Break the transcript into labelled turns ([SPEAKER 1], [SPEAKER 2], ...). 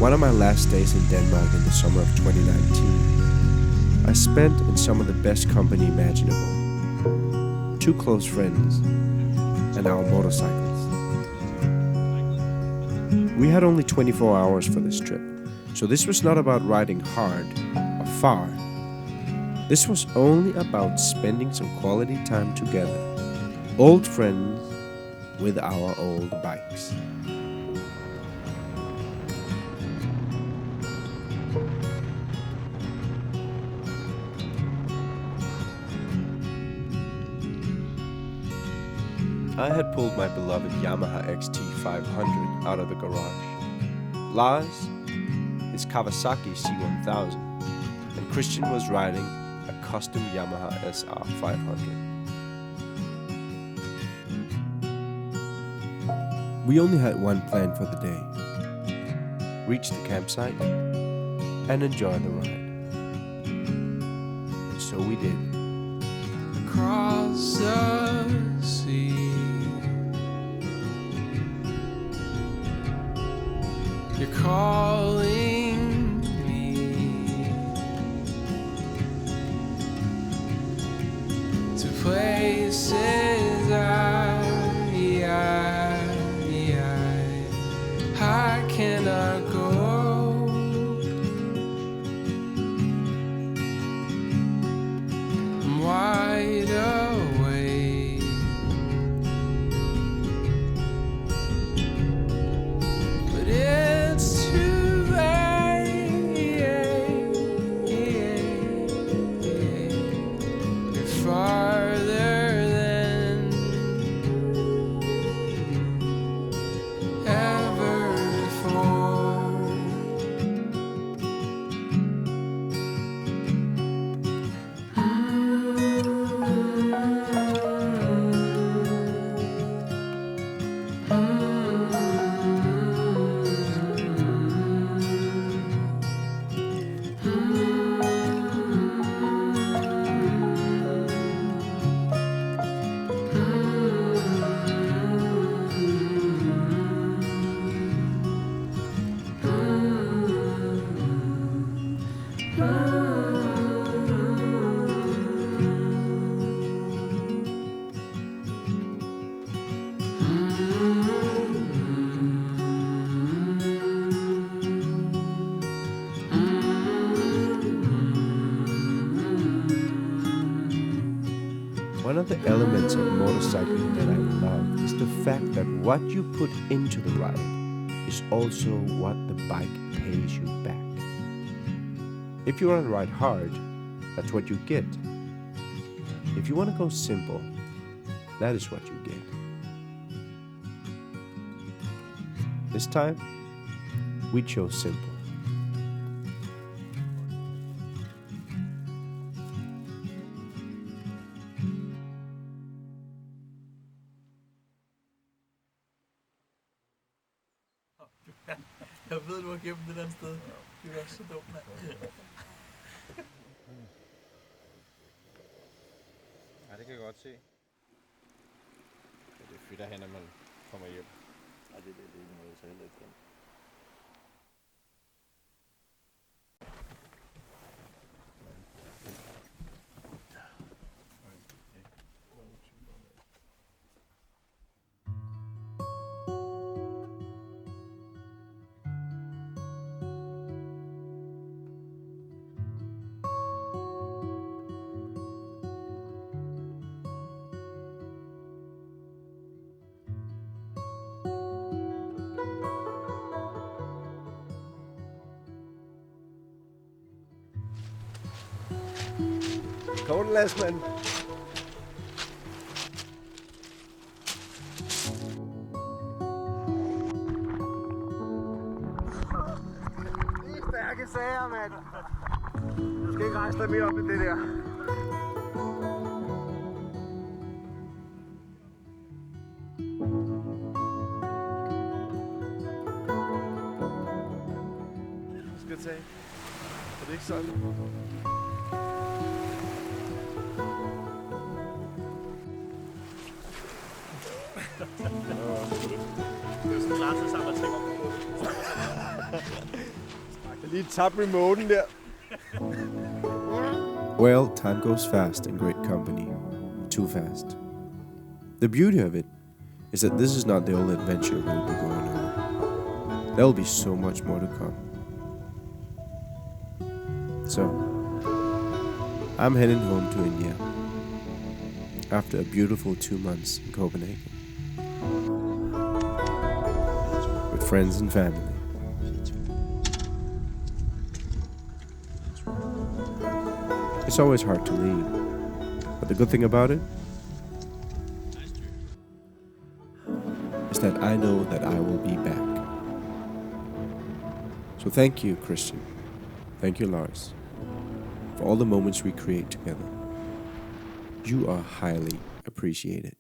[SPEAKER 1] One of my last days in Denmark in the summer of 2019, I spent in some of the best company imaginable. 2 close friends and our motorcycles. We had only 24 hours for this trip, so this was not about riding hard or far. This was only about spending some quality time together. Old friends with our old bikes. I had pulled my beloved Yamaha XT500 out of the garage. Lars, his Kawasaki C1000, and Christian was riding a custom Yamaha SR500. We only had one plan for the day. Reach the campsite and enjoy the ride. And so we did.
[SPEAKER 2] Across the sea, you're calling me to places I cannot go. I'm wide awake, but it's too late. You're farther than ever before.
[SPEAKER 1] One of the elements of motorcycling that I love is the fact that what you put into the ride is also what the bike pays you back. If you want to ride hard, that's what you get. If you want to go simple, that is what you get. This time, we chose simple.
[SPEAKER 3] Jeg ved, du har gemt det der sted. Det er så dumt, mand.
[SPEAKER 4] Ja, det kan jeg godt se. Ja, det er fedt at hende, når man kommer hjem.
[SPEAKER 3] Ja, det er ikke noget, så heller ikke.
[SPEAKER 1] Total Lesman.
[SPEAKER 4] Det er stærke sager, mand. Du skal ikke rejse dig mere op end det der.
[SPEAKER 1] Du skal tage. Er det ikke sådan?
[SPEAKER 3] Det er sådan klar til sammen at tænke op på
[SPEAKER 4] Jeg lige tabe remoten der.
[SPEAKER 1] Well, time goes fast in great company. Too fast. The beauty of it is that this is not the only adventure we'll be going on. There will be so much more to come. So, I'm heading home to India after a beautiful 2 months in Copenhagen with friends and family. It's always hard to leave, but the good thing about it is that I know that I will be back. So thank you, Christian. Thank you, Lars, for all the moments we create together. You are highly appreciated.